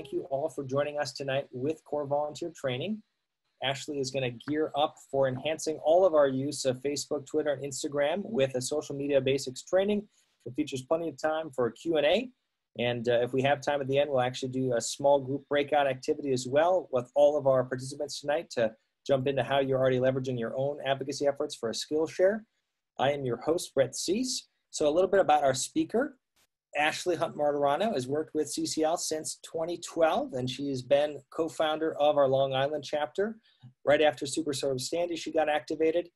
thank you all for joining us tonight with Core Volunteer Training. Ashley is going to gear up for enhancing all of our use of Facebook, Twitter, and Instagram with a social media basics training that features plenty of time for a Q&A. And if we have time at the end, we'll actually do a small group breakout activity as well with all of our participants tonight to jump into how you're already leveraging your own advocacy efforts for a Skillshare. I am your host, Brett Cease. So a little bit about our speaker. Ashley Hunt Martirano has worked with CCL since 2012, and she has been co-founder of our Long Island chapter. Right after Superstorm Sandy, she got activated.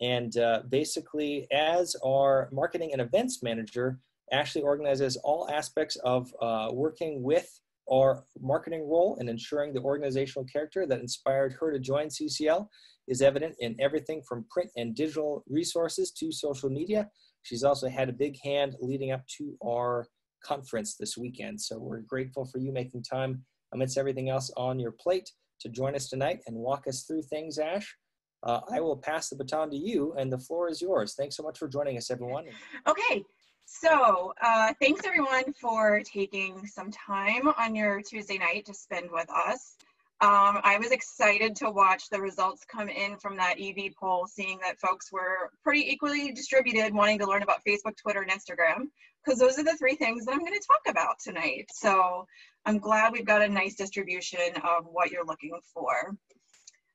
And basically, as our marketing and events manager, Ashley organizes all aspects of working with our marketing role and ensuring the organizational character that inspired her to join CCL is evident in everything from print and digital resources to social media. She's also had a big hand leading up to our conference this weekend. So we're grateful for you making time amidst everything else on your plate to join us tonight and walk us through things, Ash. I will pass the baton to you, and the floor is yours. Thanks so much for joining us, everyone. Okay, so thanks everyone for taking some time on your Tuesday night to spend with us. I was excited to watch the results come in from that EV poll, seeing that folks were pretty equally distributed wanting to learn about Facebook, Twitter, and Instagram, because those are the three things that I'm going to talk about tonight. So I'm glad we've got a nice distribution of what you're looking for.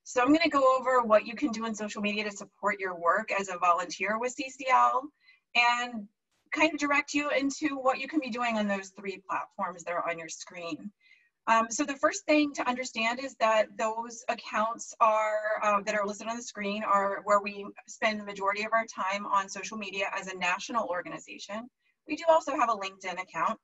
So I'm going to go over what you can do in social media to support your work as a volunteer with CCL and kind of direct you into what you can be doing on those three platforms that are on your screen. So the first thing to understand is that those accounts are that are listed on the screen are where we spend the majority of our time on social media as a national organization. We do also have a LinkedIn account,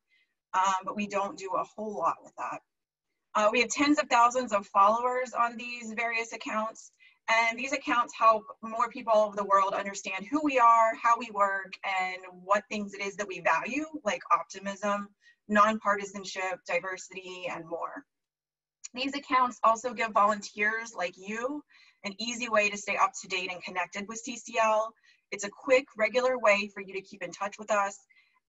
but we don't do a whole lot with that. We have tens of thousands of followers on these various accounts, and these accounts help more people all over the world understand who we are, how we work, and what things it is that we value, like optimism, nonpartisanship, diversity, and more. These accounts also give volunteers like you an easy way to stay up to date and connected with CCL. It's a quick, regular way for you to keep in touch with us,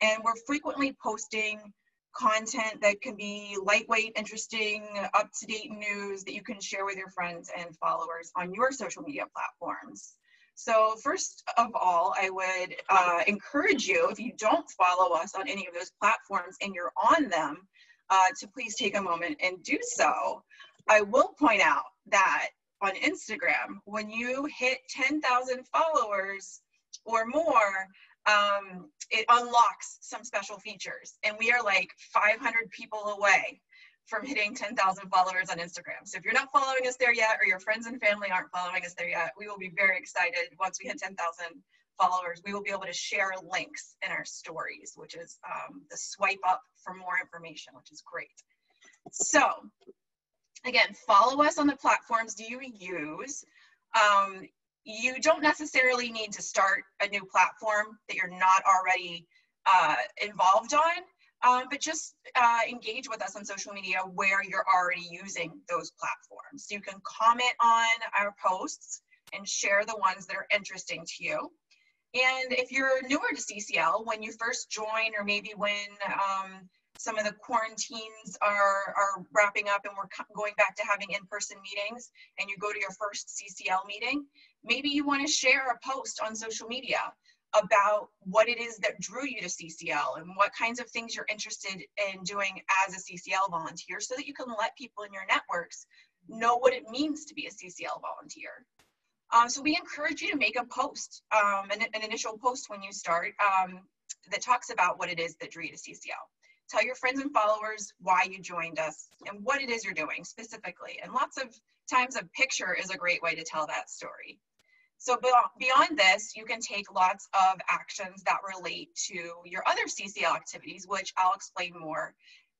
and we're frequently posting content that can be lightweight, interesting, up-to-date news that you can share with your friends and followers on your social media platforms. So first of all, I would encourage you, if you don't follow us on any of those platforms and you're on them, to please take a moment and do so. I will point out that on Instagram, when you hit 10,000 followers or more, it unlocks some special features. And we are like 500 people away from hitting 10,000 followers on Instagram. So if you're not following us there yet, or your friends and family aren't following us there yet, we will be very excited. Once we hit 10,000 followers, we will be able to share links in our stories, which is the swipe up for more information, which is great. So again, follow us on the platforms you use. You don't necessarily need to start a new platform that you're not already involved on. But just engage with us on social media where you're already using those platforms. So you can comment on our posts and share the ones that are interesting to you. And if you're newer to CCL, when you first join, or maybe when some of the quarantines are wrapping up and we're going back to having in-person meetings, and you go to your first CCL meeting, maybe you want to share a post on social media about what it is that drew you to CCL and what kinds of things you're interested in doing as a CCL volunteer, so that you can let people in your networks know what it means to be a CCL volunteer. So we encourage you to make a post, an initial post when you start, that talks about what it is that drew you to CCL. Tell your friends and followers why you joined us and what it is you're doing specifically. And lots of times a picture is a great way to tell that story. So beyond this, you can take lots of actions that relate to your other CCL activities, which I'll explain more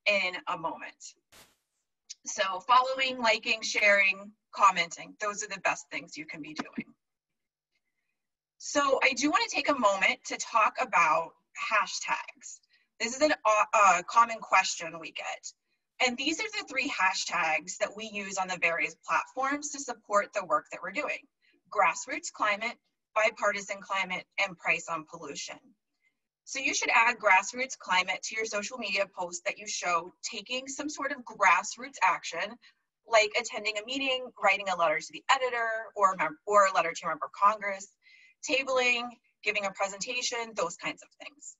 in a moment. So following, liking, sharing, commenting, those are the best things you can be doing. So I do want to take a moment to talk about hashtags. This is a common question we get. And these are the three hashtags that we use on the various platforms to support the work that we're doing: grassroots climate, bipartisan climate, and price on pollution. So you should add grassroots climate to your social media posts that you show taking some sort of grassroots action, like attending a meeting, writing a letter to the editor, or a letter to a member of Congress, tabling, giving a presentation, those kinds of things.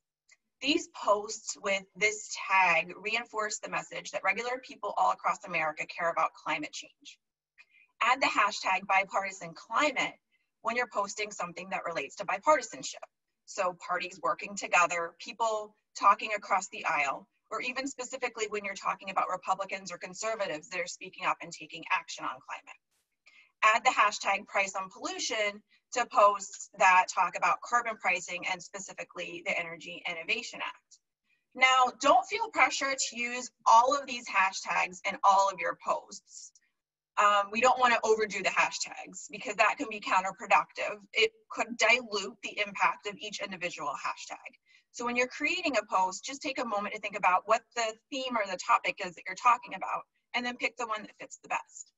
These posts with this tag reinforce the message that regular people all across America care about climate change. Add the hashtag bipartisan climate when you're posting something that relates to bipartisanship. So parties working together, people talking across the aisle, or even specifically when you're talking about Republicans or conservatives that are speaking up and taking action on climate. Add the hashtag price on pollution to posts that talk about carbon pricing and specifically the Energy Innovation Act. Now, don't feel pressure to use all of these hashtags in all of your posts. We don't want to overdo the hashtags because that can be counterproductive. It could dilute the impact of each individual hashtag. So when you're creating a post, just take a moment to think about what the theme or the topic is that you're talking about, and then pick the one that fits the best.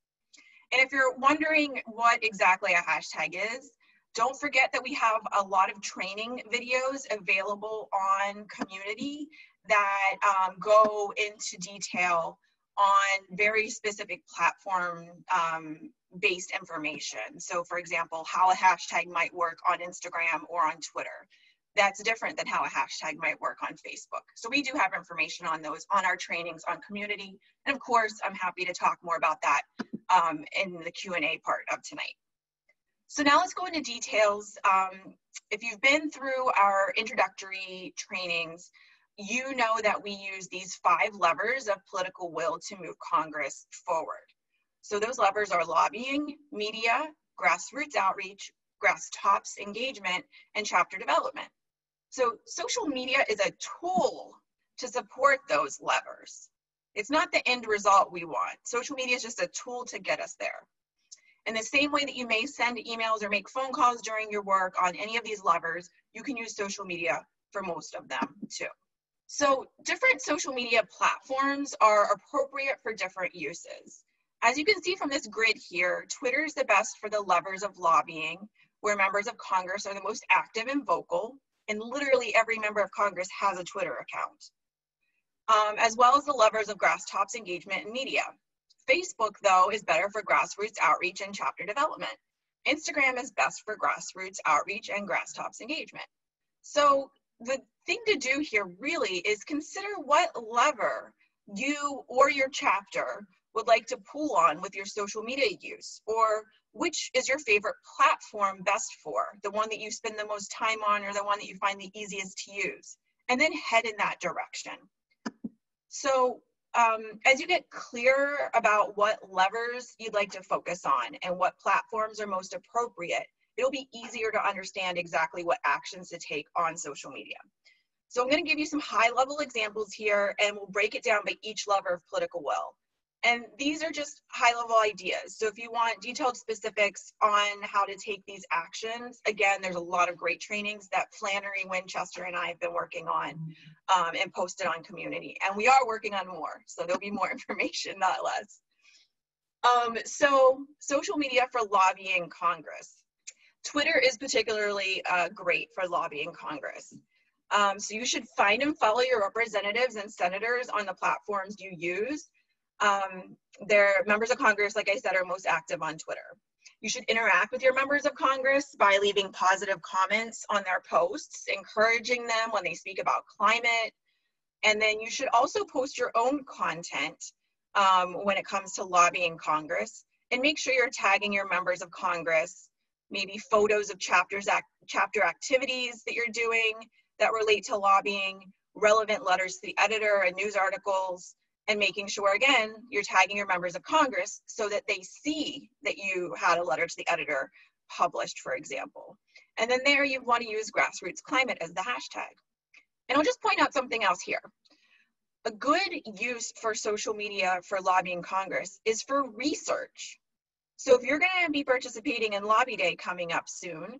And if you're wondering what exactly a hashtag is, don't forget that we have a lot of training videos available on Community that go into detail on very specific platform based information. So for example, how a hashtag might work on Instagram or on Twitter. That's different than how a hashtag might work on Facebook. So we do have information on those on our trainings on Community. And of course, I'm happy to talk more about that in the Q&A part of tonight. So now let's go into details. If you've been through our introductory trainings, you know that we use these 5 levers of political will to move Congress forward. So those levers are lobbying, media, grassroots outreach, grass tops engagement, and chapter development. So social media is a tool to support those levers. It's not the end result we want. Social media is just a tool to get us there. In the same way that you may send emails or make phone calls during your work on any of these levers, you can use social media for most of them too. So different social media platforms are appropriate for different uses. As you can see from this grid here, Twitter is the best for the levers of lobbying, where members of Congress are the most active and vocal, and literally every member of Congress has a Twitter account, as well as the levers of grass tops engagement and media. Facebook, though, is better for grassroots outreach and chapter development. Instagram is best for grassroots outreach and grass tops engagement. So the thing to do here really is consider what lever you or your chapter would like to pull on with your social media use, or which is your favorite platform best for, the one that you spend the most time on or the one that you find the easiest to use, and then head in that direction. So as you get clear about what levers you'd like to focus on and what platforms are most appropriate, it'll be easier to understand exactly what actions to take on social media. So I'm going to give you some high-level examples here, and we'll break it down by each lever of political will. And these are just high-level ideas. So if you want detailed specifics on how to take these actions, again, there's a lot of great trainings that Flannery, Winchester, and I have been working on and posted on Community. And we are working on more, so there'll be more information, not less. So social media for lobbying Congress. Twitter is particularly great for lobbying Congress. So you should find and follow your representatives and senators on the platforms you use. Their members of Congress, like I said, are most active on Twitter. You should interact with your members of Congress by leaving positive comments on their posts, encouraging them when they speak about climate. And then you should also post your own content when it comes to lobbying Congress, and make sure you're tagging your members of Congress, maybe photos of chapter activities that you're doing that relate to lobbying, relevant letters to the editor and news articles, and making sure, again, you're tagging your members of Congress so that they see that you had a letter to the editor published, for example. And then there you want to use grassroots climate as the hashtag. And I'll just point out something else here. A good use for social media for lobbying Congress is for research. So if you're going to be participating in Lobby Day coming up soon,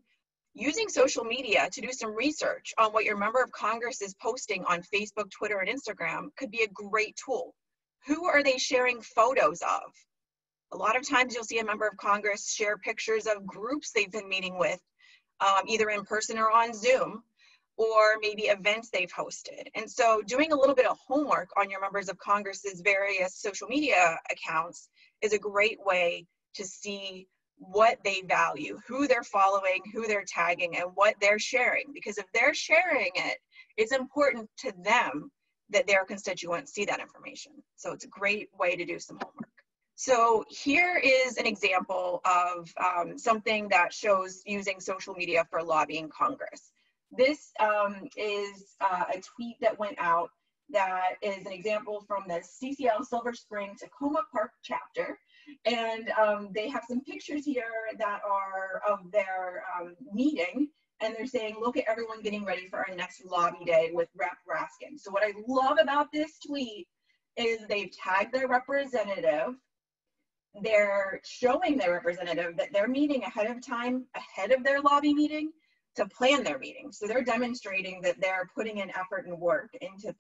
using social media to do some research on what your member of Congress is posting on Facebook, Twitter, and Instagram could be a great tool. Who are they sharing photos of? A lot of times you'll see a member of Congress share pictures of groups they've been meeting with, either in person or on Zoom. or maybe events they've hosted. And so doing a little bit of homework on your members of Congress's various social media accounts is a great way to see what they value, who they're following, who they're tagging, and what they're sharing. Because if they're sharing it, it's important to them that their constituents see that information. So it's a great way to do some homework. So here is an example of something that shows using social media for lobbying Congress. This is a tweet that went out that is an example from the CCL Silver Spring Tacoma Park chapter. And they have some pictures here that are of their meeting. And they're saying, look at everyone getting ready for our next lobby day with Rep. Raskin. So what I love about this tweet is they've tagged their representative. They're showing their representative that they're meeting ahead of time, ahead of their lobby meeting, to plan their meeting. So they're demonstrating that they're putting in effort and work into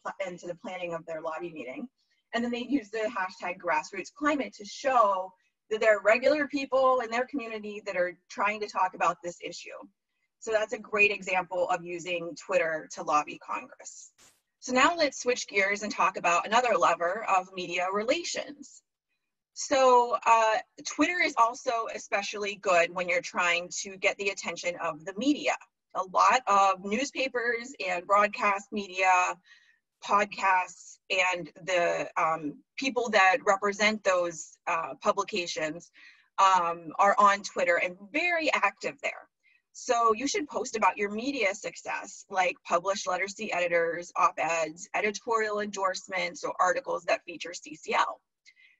the planning of their lobby meeting. And then they use the hashtag grassroots climate to show that there are regular people in their community that are trying to talk about this issue. So that's a great example of using Twitter to lobby Congress. So now let's switch gears and talk about another lever of media relations. So Twitter is also especially good when you're trying to get the attention of the media. A lot of newspapers and broadcast media, podcasts, and the people that represent those publications are on Twitter and very active there. So you should post about your media success, like published letters to editors, op-eds, editorial endorsements, or articles that feature CCL.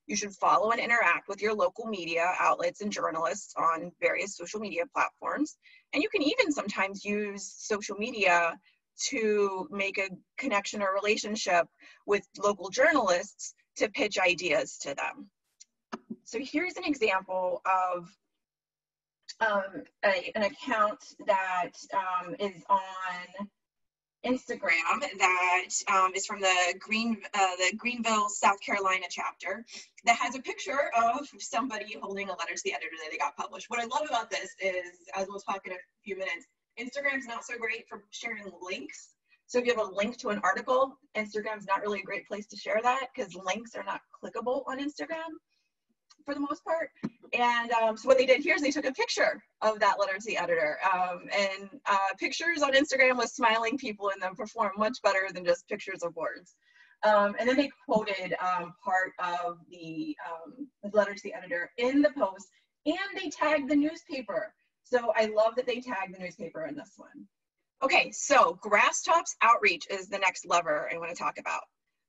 You should follow and interact with your local media outlets and journalists on various social media platforms. And you can even sometimes use social media to make a connection or relationship with local journalists to pitch ideas to them. So here's an example of an account that is on Instagram that is from the Greenville, South Carolina chapter that has a picture of somebody holding a letter to the editor that they got published. What I love about this is, as we'll talk in a few minutes, Instagram's not so great for sharing links. So if you have a link to an article, Instagram's not really a great place to share that because links are not clickable on Instagram for the most part. And so what they did here is they took a picture of that letter to the editor. And pictures on Instagram with smiling people in them perform much better than just pictures of words. And then they quoted part of the letter to the editor in the post, and they tagged the newspaper. So I love that they tagged the newspaper in this one. Okay, so Grasstops outreach is the next lever I want to talk about.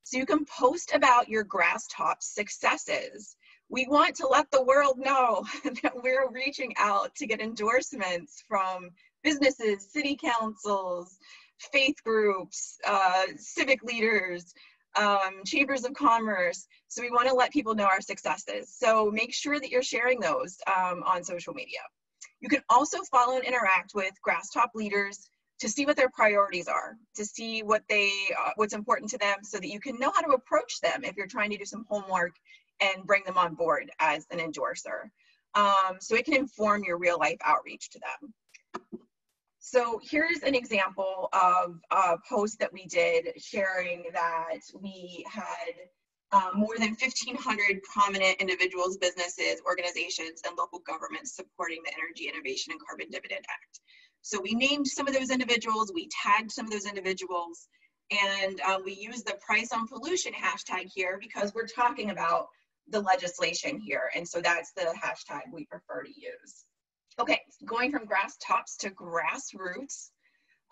So you can post about your Grasstops successes. We want to let the world know that we're reaching out to get endorsements from businesses, city councils, faith groups, civic leaders, chambers of commerce. So we want to let people know our successes. So make sure that you're sharing those on social media. You can also follow and interact with Grasstop leaders to see what their priorities are, to see what what's important to them so that you can know how to approach them if you're trying to do some homework and bring them on board as an endorser. So it can inform your real life outreach to them. So here's an example of a post that we did sharing that we had more than 1,500 prominent individuals, businesses, organizations, and local governments supporting the Energy Innovation and Carbon Dividend Act. So we named some of those individuals, we tagged some of those individuals, and we used the price on pollution hashtag here because we're talking about the legislation here. And so that's the hashtag we prefer to use. Okay, going from Grasstops to grassroots.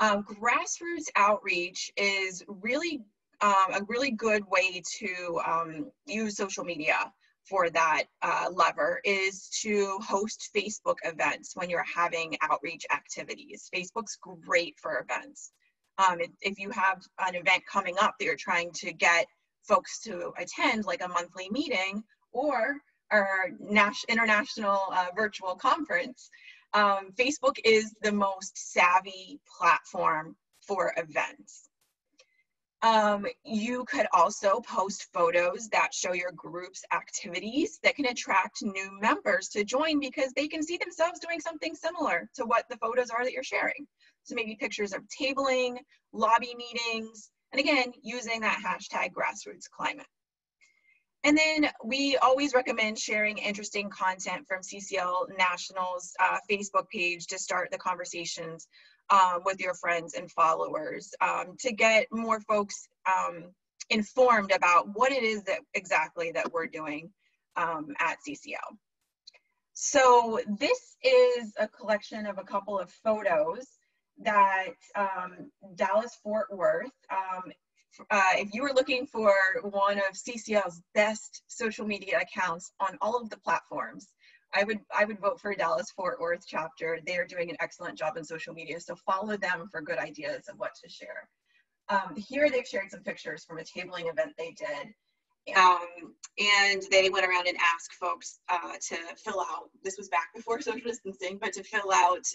Grassroots outreach is really a really good way to use social media for that lever is to host Facebook events when you're having outreach activities. Facebook's great for events. If you have an event coming up that you're trying to get folks to attend, like a monthly meeting or our international virtual conference, Facebook is the most savvy platform for events. You could also post photos that show your group's activities that can attract new members to join because they can see themselves doing something similar to what the photos are that you're sharing. So maybe pictures of tabling, lobby meetings, and again, using that hashtag grassroots climate. And then we always recommend sharing interesting content from CCL National's Facebook page to start the conversations with your friends and followers to get more folks informed about what it is that exactly that we're doing at CCL. So this is a collection of a couple of photos that Dallas-Fort Worth, if you were looking for one of CCL's best social media accounts on all of the platforms, I would vote for Dallas-Fort Worth chapter. They are doing an excellent job in social media, so follow them for good ideas of what to share. Here they've shared some pictures from a tabling event they did. And they went around and asked folks to fill out, this was back before social distancing, but to fill out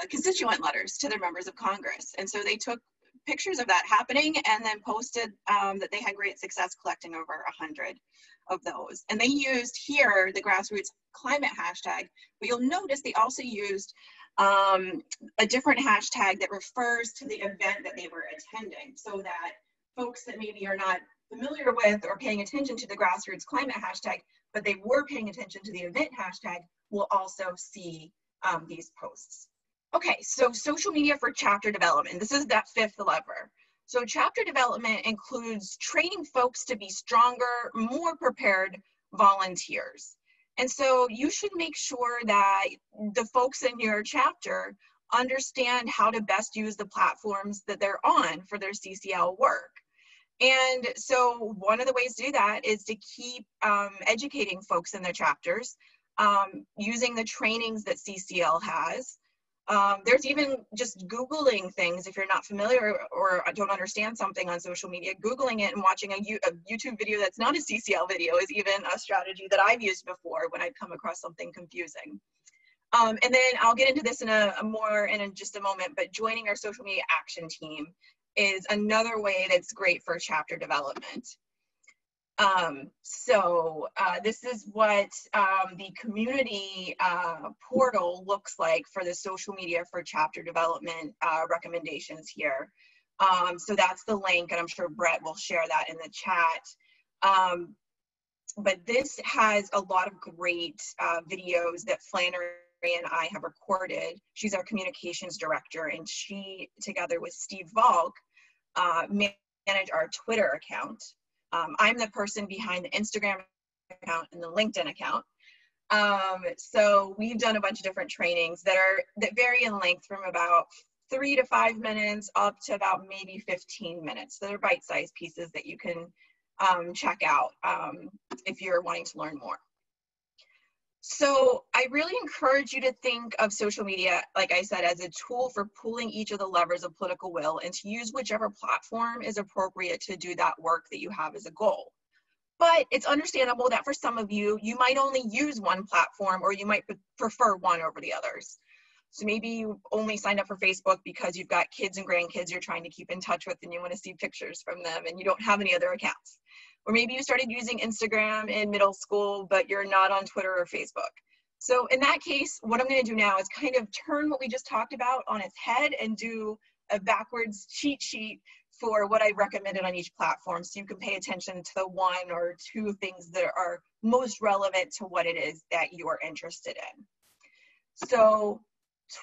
constituent letters to their members of Congress. And so they took pictures of that happening and then posted that they had great success collecting over 100 of those. And they used here the grassroots climate hashtag, but you'll notice they also used a different hashtag that refers to the event that they were attending, so that folks that maybe are not familiar with or paying attention to the grassroots climate hashtag, but they were paying attention to the event hashtag, will also see these posts. Okay, so social media for chapter development. This is that fifth lever. So chapter development includes training folks to be stronger, more prepared volunteers. And so you should make sure that the folks in your chapter understand how to best use the platforms that they're on for their CCL work. And so one of the ways to do that is to keep educating folks in their chapters using the trainings that CCL has. There's even just Googling things if you're not familiar or don't understand something on social media. Googling it and watching a YouTube video that's not a CCL video is even a strategy that I've used before when I've come across something confusing. And then I'll get into this in in just a moment, but joining our social media action team is another way that's great for chapter development. This is what the community portal looks like for the social media for chapter development recommendations here. So that's the link, and I'm sure Brett will share that in the chat. But this has a lot of great videos that Flannery and I have recorded. She's our communications director, and she, together with Steve Valk, manage our Twitter account. I'm the person behind the Instagram account and the LinkedIn account. So we've done a bunch of different trainings that vary in length from about 3 to 5 minutes up to about maybe 15 minutes. So they're bite-sized pieces that you can check out if you're wanting to learn more. So I really encourage you to think of social media, like I said, as a tool for pulling each of the levers of political will and to use whichever platform is appropriate to do that work that you have as a goal. But it's understandable that for some of you, you might only use one platform or you might prefer one over the others. So maybe you only signed up for Facebook because you've got kids and grandkids you're trying to keep in touch with and you want to see pictures from them and you don't have any other accounts. Or maybe you started using Instagram in middle school, but you're not on Twitter or Facebook. So in that case, what I'm going to do now is kind of turn what we just talked about on its head and do a backwards cheat sheet for what I recommended on each platform, so you can pay attention to the 1 or 2 things that are most relevant to what it is that you're interested in. So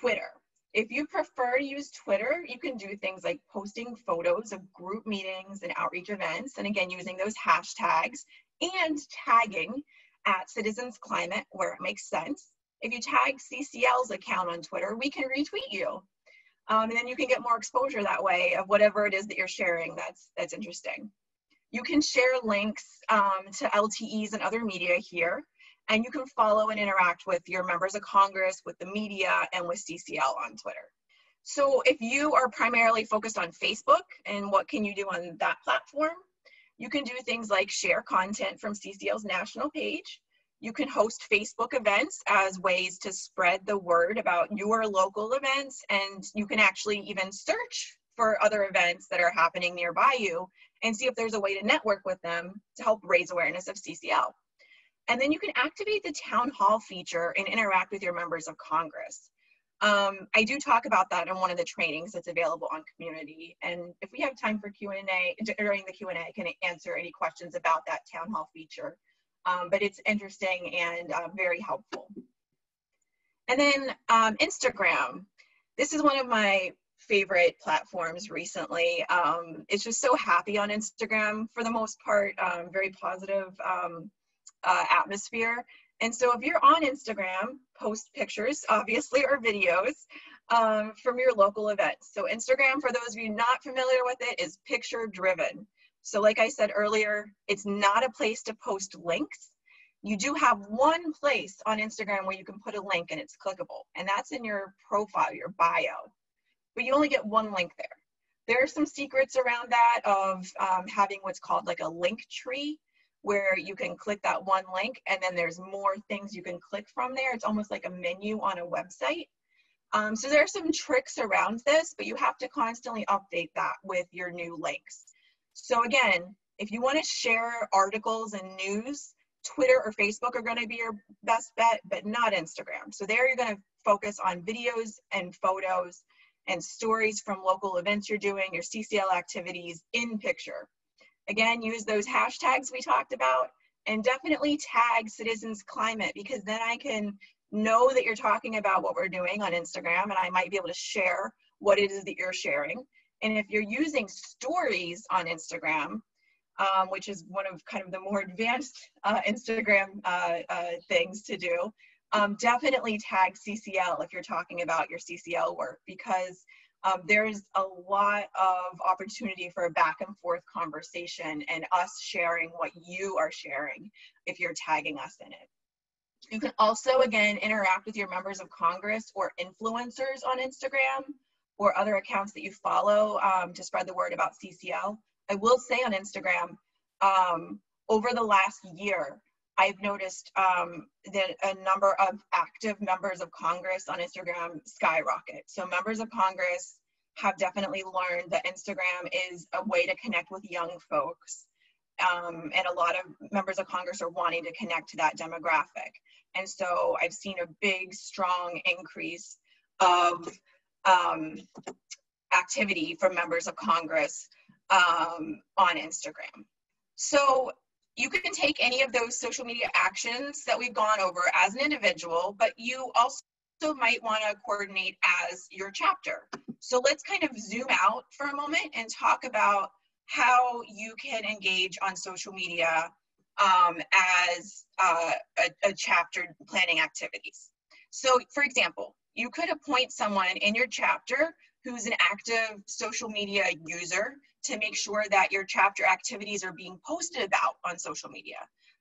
Twitter. If you prefer to use Twitter, you can do things like posting photos of group meetings and outreach events, and again, using those hashtags and tagging at Citizens Climate where it makes sense. If you tag CCL's account on Twitter, we can retweet you. And then you can get more exposure that way of whatever it is that you're sharing that's interesting. You can share links to LTEs and other media here. And you can follow and interact with your members of Congress, with the media, and with CCL on Twitter. So if you are primarily focused on Facebook and what can you do on that platform, you can do things like share content from CCL's national page. You can host Facebook events as ways to spread the word about your local events, and you can actually even search for other events that are happening nearby you and see if there's a way to network with them to help raise awareness of CCL. And then you can activate the town hall feature and interact with your members of Congress. I do talk about that in one of the trainings that's available on community. And if we have time for Q&A, during the Q&A, I can answer any questions about that town hall feature. But it's interesting and very helpful. And then Instagram. This is one of my favorite platforms recently. It's just so happy on Instagram for the most part, very positive atmosphere. And so if you're on Instagram, post pictures, obviously, or videos from your local events. So Instagram, for those of you not familiar with it, is picture driven. So like I said earlier, it's not a place to post links. You do have one place on Instagram where you can put a link and it's clickable, and that's in your profile, your bio. But you only get one link there. There are some secrets around that of having what's called like a link tree, where you can click that one link and then there's more things you can click from there. It's almost like a menu on a website. So there are some tricks around this, but you have to constantly update that with your new links. So again, if you want to share articles and news, Twitter or Facebook are going to be your best bet, but not Instagram. So there you're going to focus on videos and photos and stories from local events you're doing, your CCL activities in picture. Again, use those hashtags we talked about, and definitely tag Citizens Climate, because then I can know that you're talking about what we're doing on Instagram, and I might be able to share what it is that you're sharing. And if you're using stories on Instagram, which is one of kind of the more advanced Instagram things to do, definitely tag CCL if you're talking about your CCL work, because there's a lot of opportunity for a back and forth conversation and us sharing what you are sharing if you're tagging us in it. You can also, again, interact with your members of Congress or influencers on Instagram or other accounts that you follow to spread the word about CCL. I will say on Instagram, over the last year, I've noticed that a number of active members of Congress on Instagram skyrocket. So members of Congress have definitely learned that Instagram is a way to connect with young folks. And a lot of members of Congress are wanting to connect to that demographic. And so I've seen a big, strong increase of activity from members of Congress on Instagram. So you can take any of those social media actions that we've gone over as an individual, but you also might want to coordinate as your chapter. So let's kind of zoom out for a moment and talk about how you can engage on social media as a chapter planning activities. So for example, you could appoint someone in your chapter who's an active social media user to make sure that your chapter activities are being posted about on social media.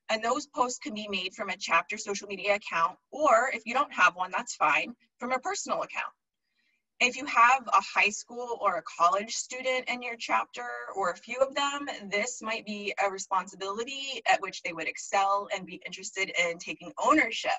And those posts can be made from a chapter social media account, or if you don't have one, that's fine, from a personal account. If you have a high school or a college student in your chapter, or a few of them, this might be a responsibility at which they would excel and be interested in taking ownership.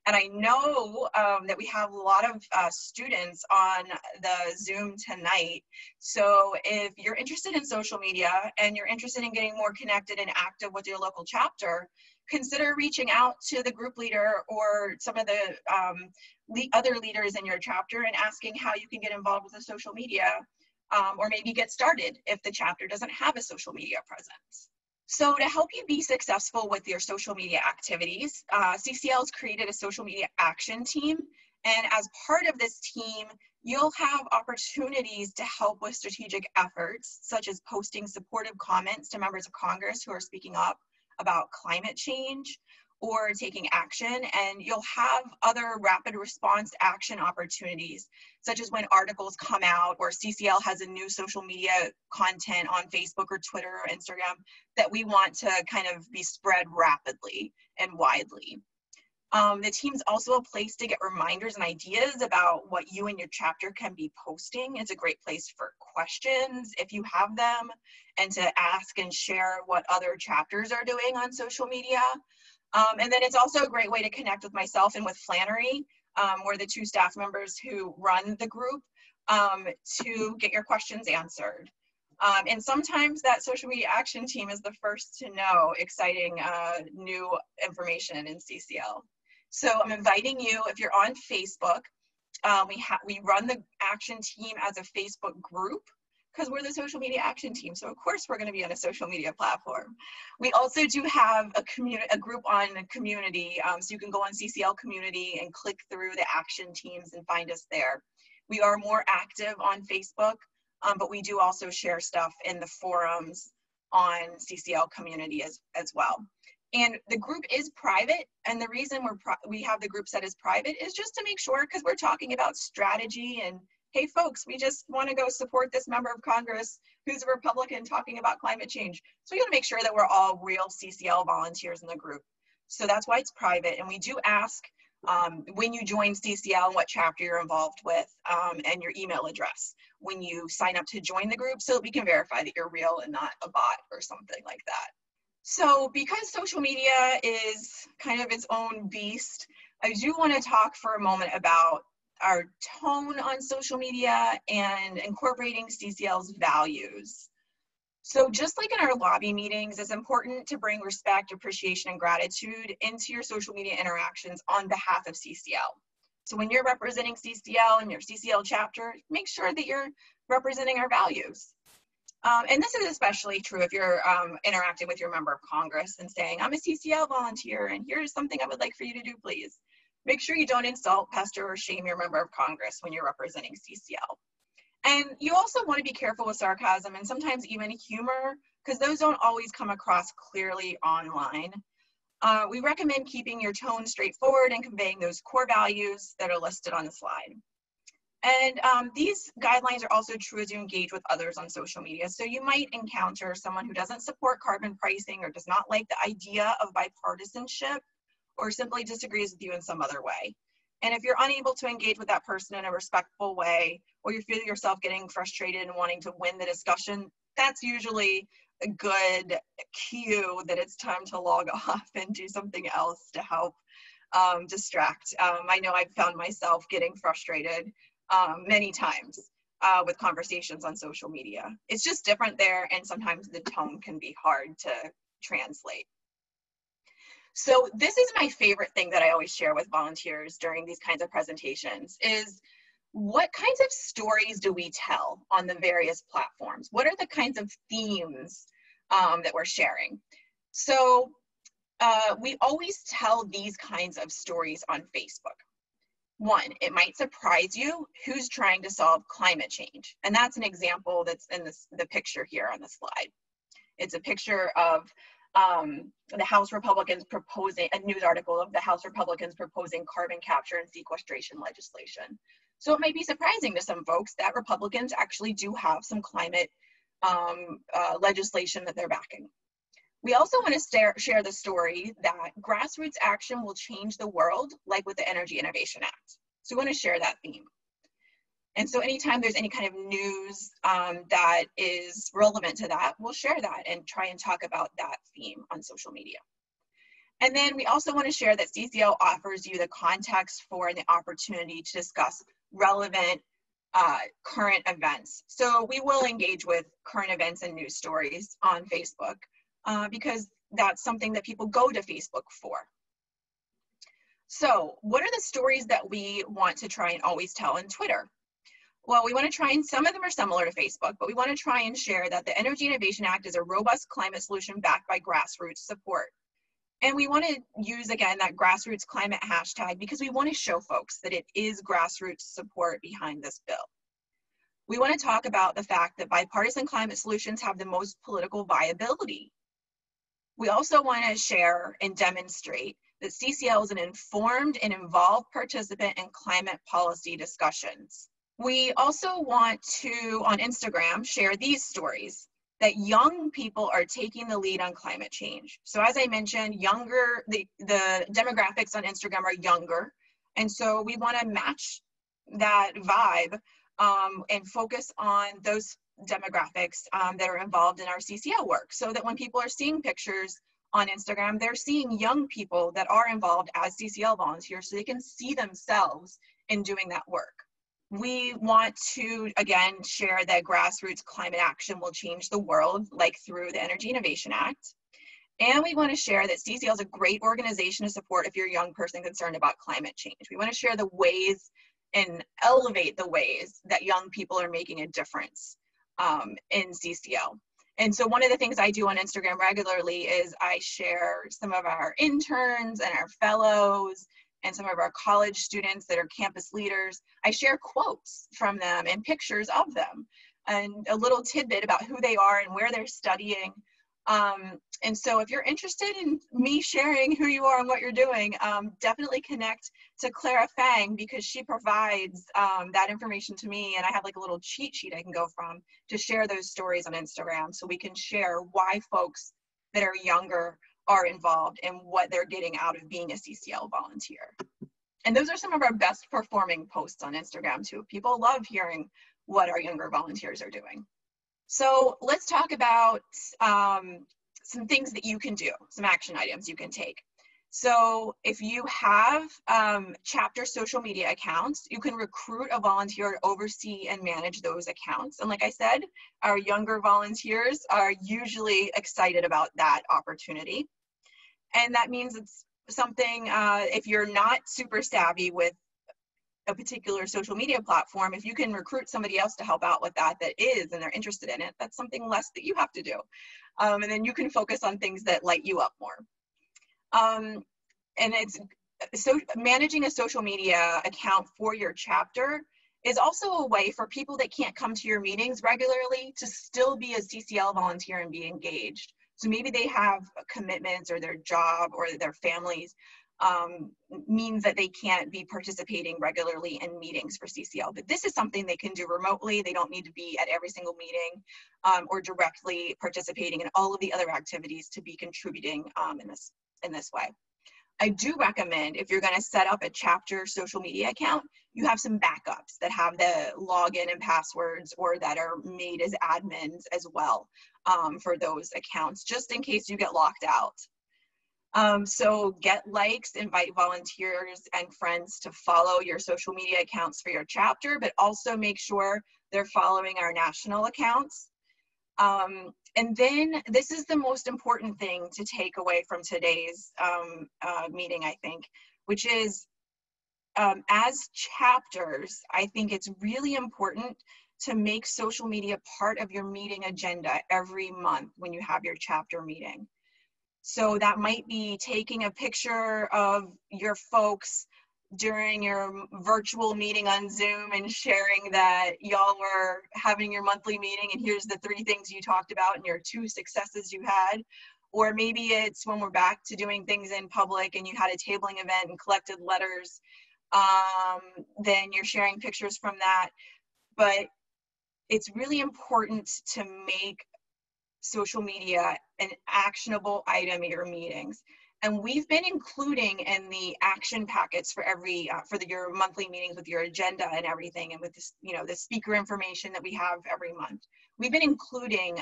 And I know that we have a lot of students on the Zoom tonight. So if you're interested in social media and you're interested in getting more connected and active with your local chapter, consider reaching out to the group leader or some of the other leaders in your chapter and asking how you can get involved with the social media, or maybe get started if the chapter doesn't have a social media presence. So to help you be successful with your social media activities, CCL has created a social media action team. And as part of this team, you'll have opportunities to help with strategic efforts, such as posting supportive comments to members of Congress who are speaking up about climate change or taking action. And you'll have other rapid response action opportunities, such as when articles come out or CCL has a new social media content on Facebook or Twitter or Instagram that we want to kind of be spread rapidly and widely. The team's also a place to get reminders and ideas about what you and your chapter can be posting. It's a great place for questions if you have them, and to ask and share what other chapters are doing on social media. And then it's also a great way to connect with myself and with Flannery. We're the two staff members who run the group, to get your questions answered. And sometimes that social media action team is the first to know exciting new information in CCL. So I'm inviting you, if you're on Facebook, We run the action team as a Facebook group because we're the social media action team. So of course we're going to be on a social media platform. We also do have a group on community. So you can go on CCL community and click through the action teams and find us there. We are more active on Facebook, but we do also share stuff in the forums on CCL community as well. And the group is private, and the reason we have the group set as private is just to make sure, because we're talking about strategy and, hey folks, we just want to go support this member of Congress who's a Republican talking about climate change. So we got to make sure that we're all real CCL volunteers in the group. So that's why it's private, and we do ask when you join CCL and what chapter you're involved with, and your email address when you sign up to join the group, so that we can verify that you're real and not a bot or something like that. So because social media is kind of its own beast, I do want to talk for a moment about our tone on social media and incorporating CCL's values. So just like in our lobby meetings, it's important to bring respect, appreciation, and gratitude into your social media interactions on behalf of CCL. So when you're representing CCL and your CCL chapter, make sure that you're representing our values. And this is especially true if you're interacting with your member of Congress and saying, I'm a CCL volunteer and here's something I would like for you to do, please. Make sure you don't insult, pester, or shame your member of Congress when you're representing CCL. And you also want to be careful with sarcasm and sometimes even humor, because those don't always come across clearly online. We recommend keeping your tone straightforward and conveying those core values that are listed on the slide. And these guidelines are also true as you engage with others on social media. So you might encounter someone who doesn't support carbon pricing or does not like the idea of bipartisanship or simply disagrees with you in some other way. And if you're unable to engage with that person in a respectful way, or you feel yourself getting frustrated and wanting to win the discussion, that's usually a good cue that it's time to log off and do something else to help distract. I know I've found myself getting frustrated many times with conversations on social media. It's just different there, and sometimes the tone can be hard to translate. So this is my favorite thing that I always share with volunteers during these kinds of presentations is, what kinds of stories do we tell on the various platforms? What are the kinds of themes that we're sharing? So we always tell these kinds of stories on Facebook. One, it might surprise you who's trying to solve climate change. And that's an example that's in the picture here on the slide. It's a picture of the House Republicans proposing, a news article of the House Republicans proposing carbon capture and sequestration legislation. So it might be surprising to some folks that Republicans actually do have some climate legislation that they're backing. We also want to share the story that grassroots action will change the world, like with the Energy Innovation Act. So we want to share that theme. And so anytime there's any kind of news that is relevant to that, we'll share that and try and talk about that theme on social media. And then we also want to share that CCL offers you the context for and the opportunity to discuss relevant current events. So we will engage with current events and news stories on Facebook because that's something that people go to Facebook for. So what are the stories that we want to try and always tell on Twitter? Well, we want to try, and some of them are similar to Facebook, but we want to try and share that the Energy Innovation Act is a robust climate solution backed by grassroots support. And we want to use, again, that grassroots climate hashtag because we want to show folks that it is grassroots support behind this bill. We want to talk about the fact that bipartisan climate solutions have the most political viability. We also want to share and demonstrate that CCL is an informed and involved participant in climate policy discussions. We also want to, on Instagram, share these stories that young people are taking the lead on climate change. So as I mentioned, the demographics on Instagram are younger. And so we want to match that vibe and focus on those demographics that are involved in our CCL work, so that when people are seeing pictures on Instagram, they're seeing young people that are involved as CCL volunteers so they can see themselves in doing that work. We want to, again, share that grassroots climate action will change the world, like through the Energy Innovation Act. And we want to share that CCL is a great organization to support if you're a young person concerned about climate change. We want to share the ways and elevate the ways that young people are making a difference in CCL. And so one of the things I do on Instagram regularly is I share some of our interns and our fellows and some of our college students that are campus leaders. I share quotes from them and pictures of them and a little tidbit about who they are and where they're studying. And so if you're interested in me sharing who you are and what you're doing, definitely connect to Clara Fang, because she provides that information to me, and I have like a little cheat sheet I can go from to share those stories on Instagram, so we can share why folks that are younger are involved and what they're getting out of being a CCL volunteer. And those are some of our best performing posts on Instagram too. People love hearing what our younger volunteers are doing. So let's talk about some things that you can do, some action items you can take. So if you have chapter social media accounts, you can recruit a volunteer to oversee and manage those accounts. And like I said, our younger volunteers are usually excited about that opportunity. And that means it's something, if you're not super savvy with a particular social media platform, if you can recruit somebody else to help out with that is, and they're interested in it, that's something less that you have to do. And then you can focus on things that light you up more. And it's so managing a social media account for your chapter is also a way for people that can't come to your meetings regularly to still be a CCL volunteer and be engaged. So maybe they have commitments, or their job or their families means that they can't be participating regularly in meetings for CCL, but this is something they can do remotely. They don't need to be at every single meeting or directly participating in all of the other activities to be contributing in this way. I do recommend, if you're going to set up a chapter social media account, you have some backups that have the login and passwords, or that are made as admins as well for those accounts, just in case you get locked out. So get likes, invite volunteers and friends to follow your social media accounts for your chapter, but also make sure they're following our national accounts. And then this is the most important thing to take away from today's meeting, I think, which is as chapters, I think it's really important to make social media part of your meeting agenda every month when you have your chapter meeting. So that might be taking a picture of your folks during your virtual meeting on Zoom and sharing that y'all were having your monthly meeting and here's the 3 things you talked about and your 2 successes you had. Or maybe it's when we're back to doing things in public and you had a tabling event and collected letters, then you're sharing pictures from that. But it's really important to make social media an actionable item at your meetings. And we've been including in the action packets for every your monthly meetings with your agenda and everything, and with this, the speaker information that we have every month. We've been including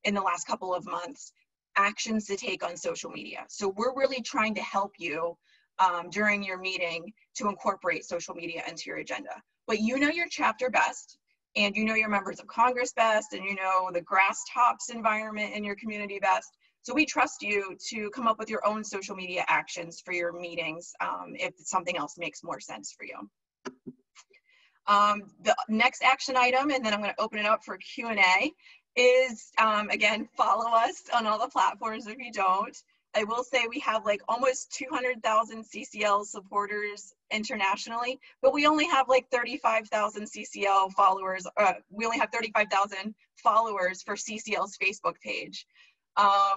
in the last couple of months actions to take on social media. So we're really trying to help you during your meeting to incorporate social media into your agenda. But you know your chapter best, and you know your members of Congress best, and you know the grass tops environment in your community best. So we trust you to come up with your own social media actions for your meetings if something else makes more sense for you. The next action item, and then I'm going to open it up for Q&A, is, again, follow us on all the platforms if you don't. I will say we have like almost 200,000 CCL supporters internationally, but we only have like 35,000 CCL followers. We only have 35,000 followers for CCL's Facebook page.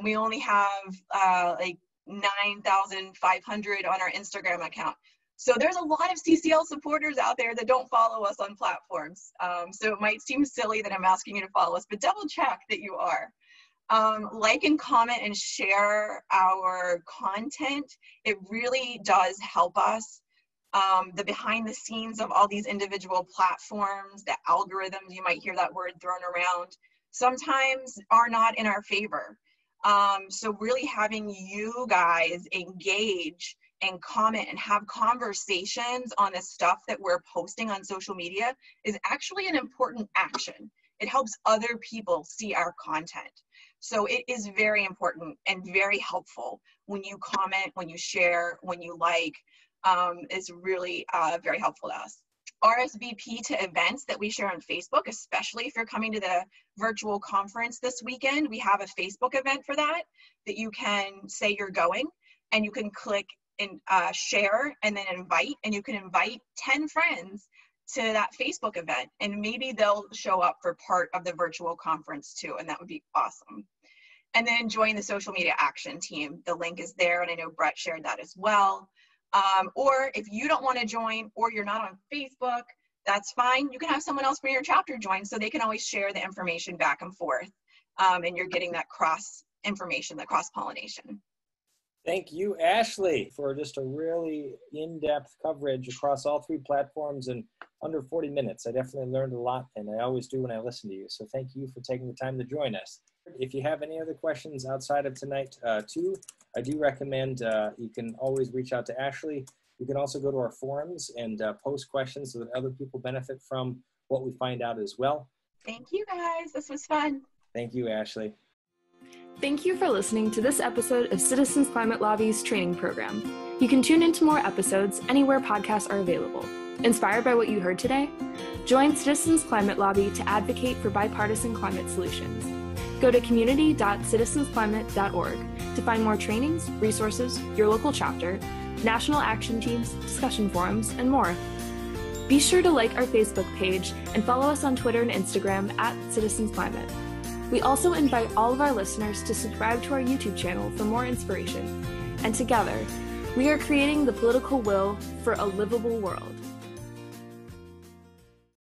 We only have like 9,500 on our Instagram account. So there's a lot of CCL supporters out there that don't follow us on platforms. So it might seem silly that I'm asking you to follow us, but double check that you are. Like and comment and share our content. It really does help us. The behind the scenes of all these individual platforms, the algorithms, you might hear that word thrown around, sometimes are not in our favor. So really having you guys engage and comment and have conversations on the stuff that we're posting on social media is actually an important action. It helps other people see our content. So it is very important and very helpful when you comment, when you share, when you like. It's really very helpful to us. RSVP to events that we share on Facebook, especially if you're coming to the virtual conference this weekend. We have a Facebook event for that you can say you're going, and you can click and share and then invite, and you can invite 10 friends to that Facebook event, and maybe they'll show up for part of the virtual conference too, and that would be awesome. And then join the social media action team. The link is there, and I know Brett shared that as well. Or if you don't want to join, or you're not on Facebook, that's fine. You can have someone else from your chapter join, so they can always share the information back and forth, and you're getting that cross information, that cross-pollination. Thank you, Ashley, for just a really in-depth coverage across all 3 platforms in under 40 minutes. I definitely learned a lot, and I always do when I listen to you. So thank you for taking the time to join us. If you have any other questions outside of tonight, too, I do recommend you can always reach out to Ashley. You can also go to our forums and post questions so that other people benefit from what we find out as well. Thank you, guys. This was fun. Thank you, Ashley. Thank you for listening to this episode of Citizens Climate Lobby's training program. You can tune into more episodes anywhere podcasts are available. Inspired by what you heard today? Join Citizens Climate Lobby to advocate for bipartisan climate solutions. Go to community.citizensclimate.org to find more trainings, resources, your local chapter, national action teams, discussion forums, and more. Be sure to like our Facebook page and follow us on Twitter and Instagram @CitizensClimate. We also invite all of our listeners to subscribe to our YouTube channel for more inspiration. And together, we are creating the political will for a livable world.